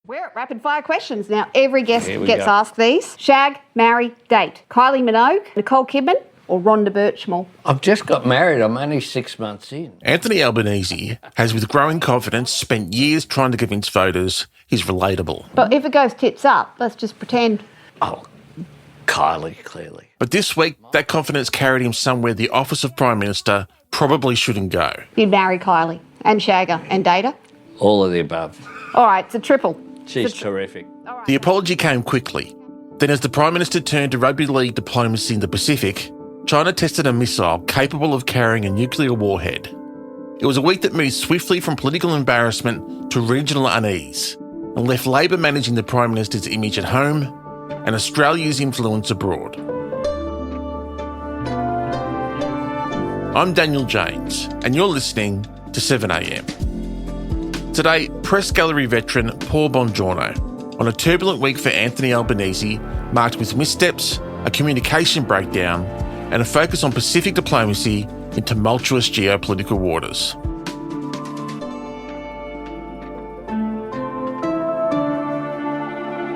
We're at rapid fire questions. Now, every guest gets asked these. Shag, marry, date. Kylie Minogue, Nicole Kidman, or Rhonda Birchmore? I've just got married. I'm only 6 months in. Anthony Albaense has, with growing confidence, spent years trying to convince voters he's relatable. But if it goes tits up, let's just pretend. Oh, Kylie, clearly. But this week, that confidence carried him somewhere the office of Prime Minister probably shouldn't go. You'd marry Kylie and shag her and date her? All of the above. All right, it's a triple. She's terrific. Right. The apology came quickly. Then as the Prime Minister turned to rugby league diplomacy in the Pacific, China tested a missile capable of carrying a nuclear warhead. It was a week that moved swiftly from political embarrassment to regional unease and left Labor managing the Prime Minister's image at home and Australia's influence abroad. I'm Daniel James, and you're listening to 7am. Today, press gallery veteran Paul Bongiorno on a turbulent week for Anthony Albaense, marked with missteps, a communication breakdown, and a focus on Pacific diplomacy in tumultuous geopolitical waters.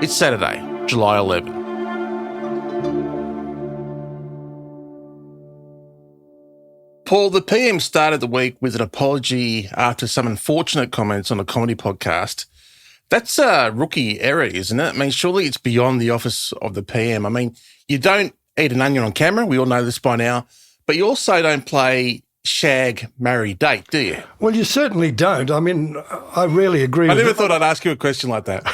It's Saturday, July 11. Paul, the PM started the week with an apology after some unfortunate comments on a comedy podcast. That's a rookie error, isn't it? I mean, surely it's beyond the office of the PM. I mean, you don't eat an onion on camera. We all know this by now. But you also don't play shag, marry, date, do you? Well, you certainly don't. I mean, I really agree I with never thought I'd ask you a question like that.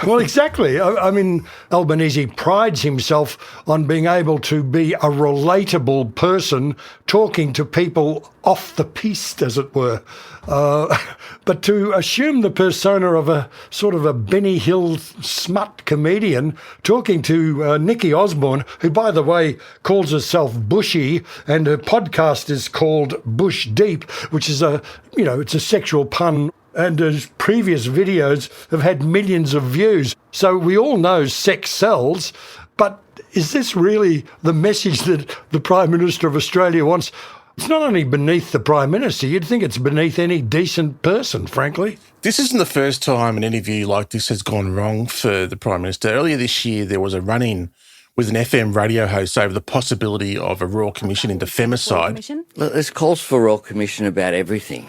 Well, exactly. I mean, Albanese prides himself on being able to be a relatable person talking to people off the piste, as it were. But to assume the persona of a sort of a Benny Hill smut comedian talking to Nikki Osborne, who, by the way, calls herself Bushy, and her podcast is called Bush Deep, which is it's a sexual pun. And his previous videos have had millions of views. So we all know sex sells, but is this really the message that the Prime Minister of Australia wants? It's not only beneath the Prime Minister, you'd think it's beneath any decent person, frankly. This isn't the first time an interview like this has gone wrong for the Prime Minister. Earlier this year, there was a run-in with an FM radio host over the possibility of a Royal Commission into femicide. Look, there's calls for a Royal Commission about everything.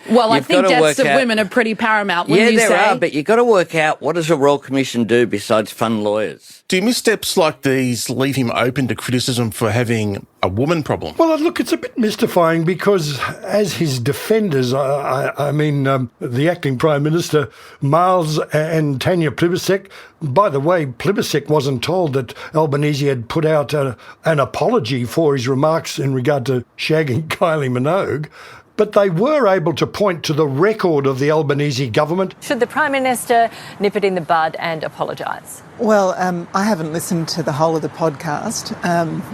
Well, I think deaths of women are pretty paramount. Yeah, there are, but you've got to work out, what does a Royal Commission do besides fund lawyers? Do missteps like these leave him open to criticism for having a woman problem? Well, look, it's a bit mystifying because as his defenders, the acting Prime Minister, Miles and Tanya Plibersek, by the way, Plibersek wasn't told that Albanese had put out an apology for his remarks in regard to shagging Kylie Minogue. But they were able to point to the record of the Albanese government. Should the Prime Minister nip it in the bud and apologise? Well, I haven't listened to the whole of the podcast.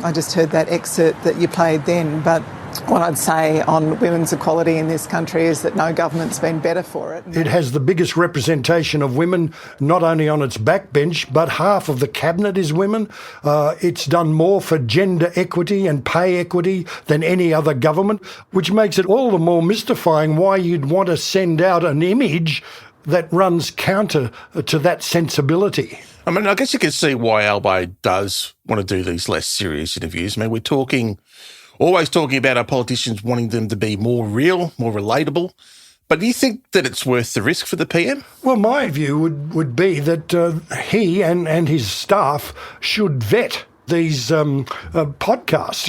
I just heard that excerpt that you played then. But what I'd say on women's equality in this country is that no government's been better for it. It has the biggest representation of women, not only on its backbench, but half of the cabinet is women. It's done more for gender equity and pay equity than any other government, which makes it all the more mystifying why you'd want to send out an image that runs counter to that sensibility. I mean, I guess you can see why Albae does want to do these less serious interviews. I mean, we're always talking about our politicians wanting them to be more real, more relatable. But do you think that it's worth the risk for the PM? Well, my view would be that he and his staff should vet these podcasts,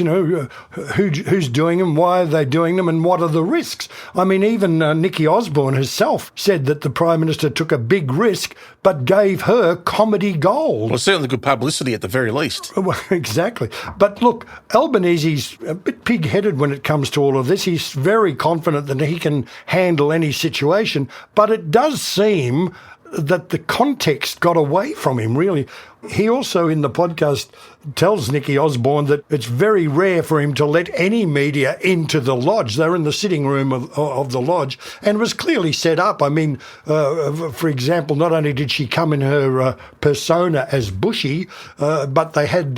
who's doing them, why are they doing them, and what are the risks? I mean, even Nikki Osborne herself said that the Prime Minister took a big risk but gave her comedy gold. Well, certainly good publicity at the very least. Well, exactly. But look, Albanese's a bit pig-headed when it comes to all of this. He's very confident that he can handle any situation, but it does seem that the context got away from him, really. He also, in the podcast, tells Nikki Osborne that it's very rare for him to let any media into the lodge. They're in the sitting room of the lodge, and was clearly set up. I mean, for example, not only did she come in her persona as Bushy, but they had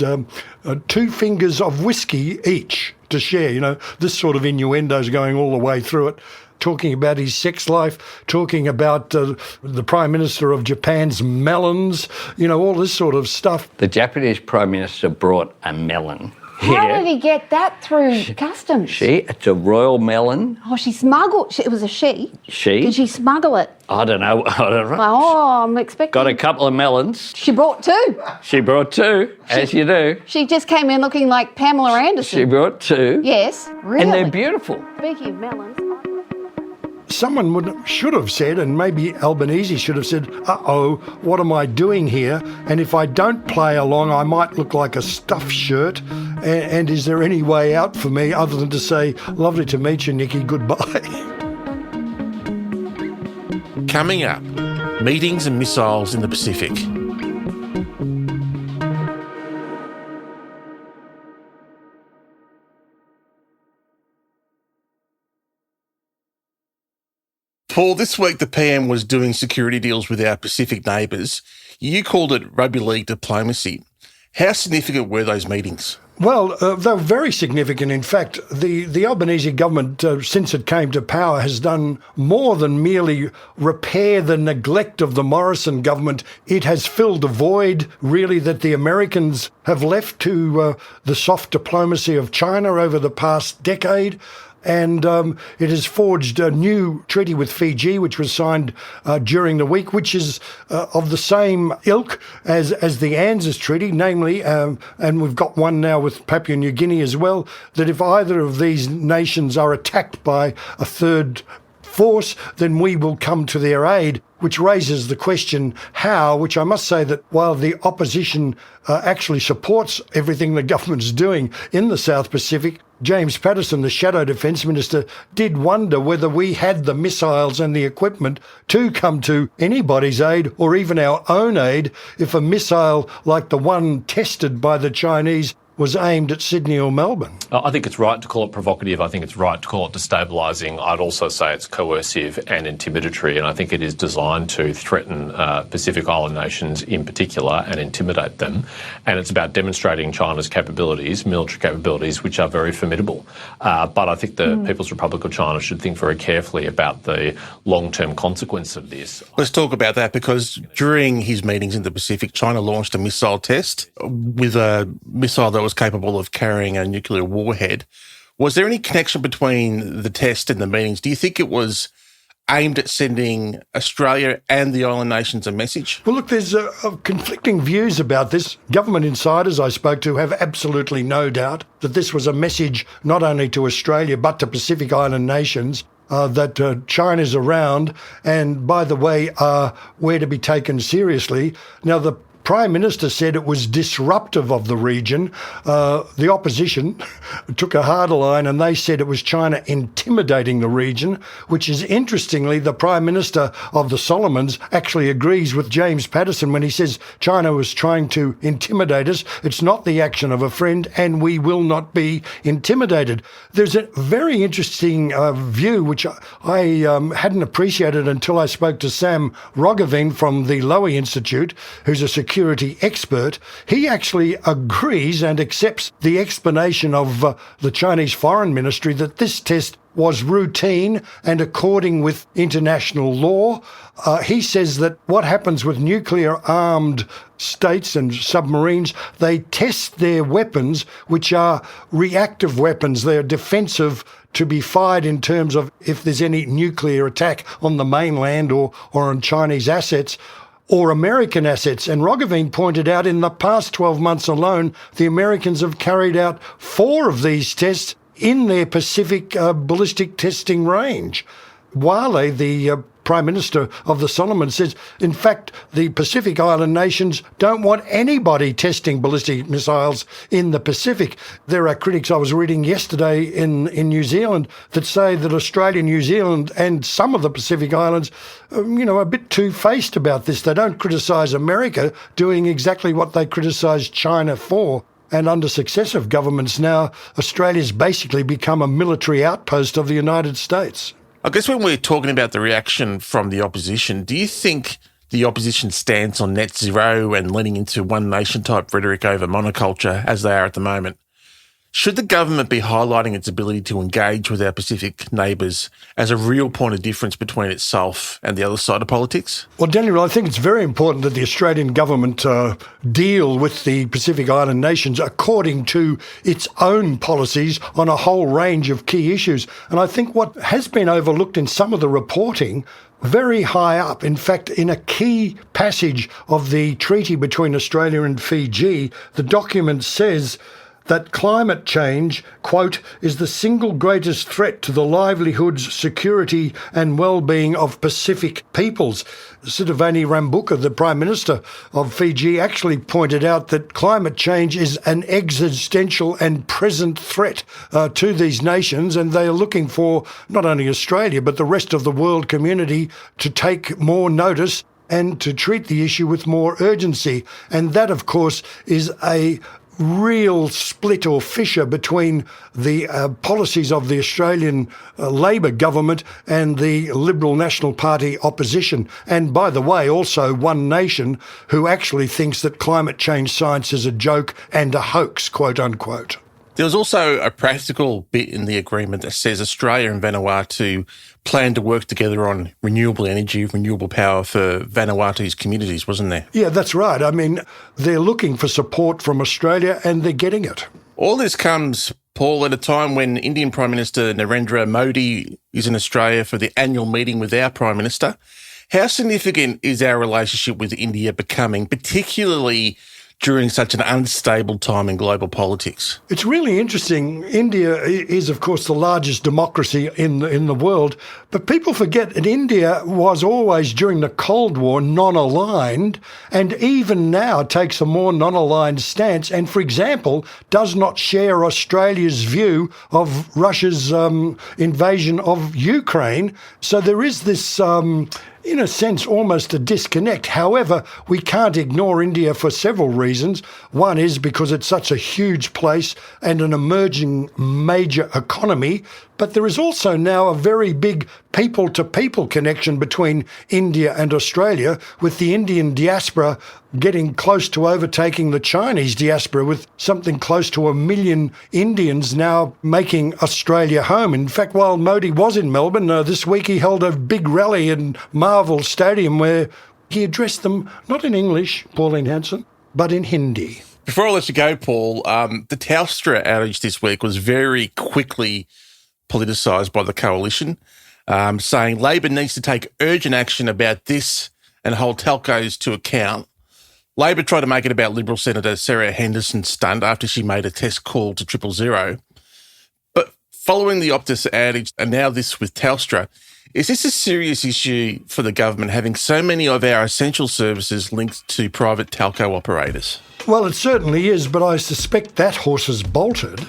2 fingers of whiskey each to share. This sort of innuendo's going all the way through it. talking about his sex life, talking about the Prime Minister of Japan's melons, all this sort of stuff. The Japanese Prime Minister brought a melon. How did he get that through customs? It's a royal melon. Oh, she smuggled. It was a she. She? Did she smuggle it? I don't know. Oh, I'm expecting. Got a couple of melons. She brought two. She brought two, as you do. She just came in looking like Pamela Anderson. She brought two. Yes, really. And they're beautiful. Speaking of melons. Someone should have said, and maybe Albanese should have said, uh-oh, what am I doing here? And if I don't play along, I might look like a stuffed shirt. And is there any way out for me other than to say, lovely to meet you, Nikki, goodbye? Coming up, meetings and missiles in the Pacific. Paul, this week the PM was doing security deals with our Pacific neighbours. You called it rugby league diplomacy. How significant were those meetings? Well, they were very significant. In fact, the Albanese government, since it came to power, has done more than merely repair the neglect of the Morrison government. It has filled a void, really, that the Americans have left to the soft diplomacy of China over the past decade. And it has forged a new treaty with Fiji, which was signed during the week, which is of the same ilk as the ANZUS Treaty, namely, and we've got one now with Papua New Guinea as well, that if either of these nations are attacked by a third force, then we will come to their aid, which raises the question how, which I must say that while the opposition actually supports everything the government's doing in the South Pacific, James Patterson, the Shadow Defence Minister, did wonder whether we had the missiles and the equipment to come to anybody's aid or even our own aid if a missile like the one tested by the Chinese was aimed at Sydney or Melbourne. I think it's right to call it provocative. I think it's right to call it destabilising. I'd also say it's coercive and intimidatory, and I think it is designed to threaten Pacific Island nations in particular and intimidate them. And it's about demonstrating China's capabilities, military capabilities, which are very formidable. But I think the People's Republic of China should think very carefully about the long-term consequence of this. Let's talk about that, because during his meetings in the Pacific, China launched a missile test with a missile that was capable of carrying a nuclear warhead. Was there any connection between the test and the meetings? Do you think it was aimed at sending Australia and the island nations a message? Well, look, there's conflicting views about this. Government insiders I spoke to have absolutely no doubt that this was a message not only to Australia but to Pacific Island nations that China's around and, by the way, we're to be taken seriously. Now, the Prime Minister said it was disruptive of the region. The opposition took a harder line and they said it was China intimidating the region, which is interestingly, the Prime Minister of the Solomons actually agrees with James Patterson when he says China was trying to intimidate us. It's not the action of a friend and we will not be intimidated. There's a very interesting view which I hadn't appreciated until I spoke to Sam Roggeveen from the Lowy Institute, who's a security expert. He actually agrees and accepts the explanation of the Chinese Foreign Ministry that this test was routine and according with international law. He says that what happens with nuclear-armed states and submarines, they test their weapons, which are reactive weapons. They're defensive to be fired in terms of if there's any nuclear attack on the mainland or on Chinese assets or American assets. And Roggeveen pointed out in the past 12 months alone, the Americans have carried out 4 of these tests in their Pacific ballistic testing range. Wale, the Prime Minister of the Solomons, says, in fact, the Pacific Island nations don't want anybody testing ballistic missiles in the Pacific. There are critics I was reading yesterday in New Zealand that say that Australia, New Zealand and some of the Pacific Islands, are a bit two-faced about this. They don't criticise America doing exactly what they criticise China for. And under successive governments now, Australia's basically become a military outpost of the United States. I guess when we're talking about the reaction from the opposition, do you think the opposition stance on net zero and leaning into one nation type rhetoric over monoculture as they are at the moment, Should the government be highlighting its ability to engage with our Pacific neighbours as a real point of difference between itself and the other side of politics? Well, Daniel, I think it's very important that the Australian government deal with the Pacific Island nations according to its own policies on a whole range of key issues. And I think what has been overlooked in some of the reporting very high up, in fact, in a key passage of the treaty between Australia and Fiji, the document says that climate change, quote, is the single greatest threat to the livelihoods, security and well-being of Pacific peoples. Sitiveni Rabuka, the Prime Minister of Fiji, actually pointed out that climate change is an existential and present threat to these nations, and they are looking for not only Australia but the rest of the world community to take more notice and to treat the issue with more urgency. And that, of course, is a real split or fissure between the policies of the Australian Labor government and the Liberal National Party opposition. And by the way, also One Nation, who actually thinks that climate change science is a joke and a hoax, quote unquote. There was also a practical bit in the agreement that says Australia and Vanuatu plan to work together on renewable energy, renewable power for Vanuatu's communities, wasn't there? Yeah, that's right. I mean, they're looking for support from Australia and they're getting it. All this comes, Paul, at a time when Indian Prime Minister Narendra Modi is in Australia for the annual meeting with our Prime Minister. How significant is our relationship with India becoming, particularly during such an unstable time in global politics? It's really interesting. India is, of course, the largest democracy in the world, but people forget that India was always, during the Cold War, non-aligned, and even now takes a more non-aligned stance, and, for example, does not share Australia's view of Russia's invasion of Ukraine. So there is this in a sense, almost a disconnect. However, we can't ignore India for several reasons. One is because it's such a huge place and an emerging major economy. But there is also now a very big people-to-people connection between India and Australia, with the Indian diaspora getting close to overtaking the Chinese diaspora, with something close to 1 million Indians now making Australia home. In fact, while Modi was in Melbourne this week, he held a big rally in Marvel Stadium where he addressed them not in English, Pauline Hanson, but in Hindi. Before I let you go, Paul, the Telstra outage this week was very quickly politicised by the coalition, saying Labor needs to take urgent action about this and hold telcos to account. Labor tried to make it about Liberal Senator Sarah Henderson's stunt after she made a test call to 000. But following the Optus outage and now this with Telstra, is this a serious issue for the government, having so many of our essential services linked to private telco operators? Well, it certainly is, but I suspect that horse has bolted.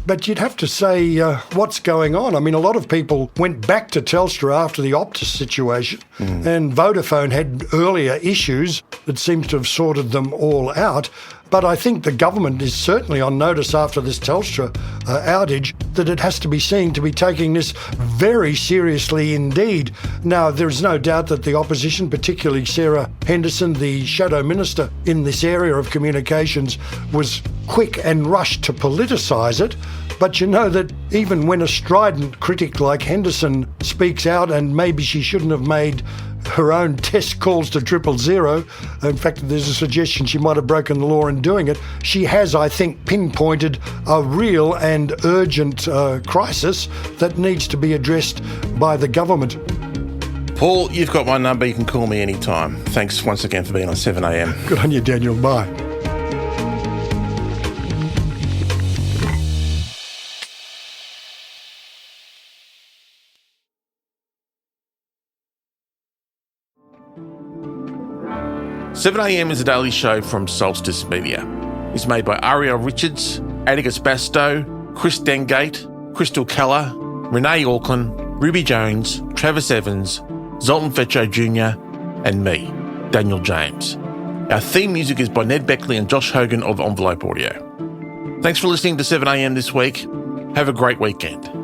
But you'd have to say what's going on. I mean, a lot of people went back to Telstra after the Optus situation, and Vodafone had earlier issues that seems to have sorted them all out. But I think the government is certainly on notice after this Telstra outage that it has to be seen to be taking this very seriously indeed. Now, there's no doubt that the opposition, particularly Sarah Henderson, the shadow minister in this area of communications, was quick and rushed to politicise it. But you know that even when a strident critic like Henderson speaks out, and maybe she shouldn't have made her own test calls to 000. In fact, there's a suggestion she might have broken the law in doing it. She has, I think, pinpointed a real and urgent crisis that needs to be addressed by the government. Paul, you've got my number. You can call me anytime. Thanks once again for being on 7am. Good on you, Daniel. Bye. Seven AM is a daily show from Solstice Media. It's made by Ariel Richards, Atticus Bastow, Chris Dengate, Crystal Keller, Renee Auckland, Ruby Jones, Travis Evans, Zoltan Fetcho Jr. and me, Daniel James. Our theme music is by Ned Beckley and Josh Hogan of Envelope Audio. Thanks for listening to 7am this week. Have a great weekend.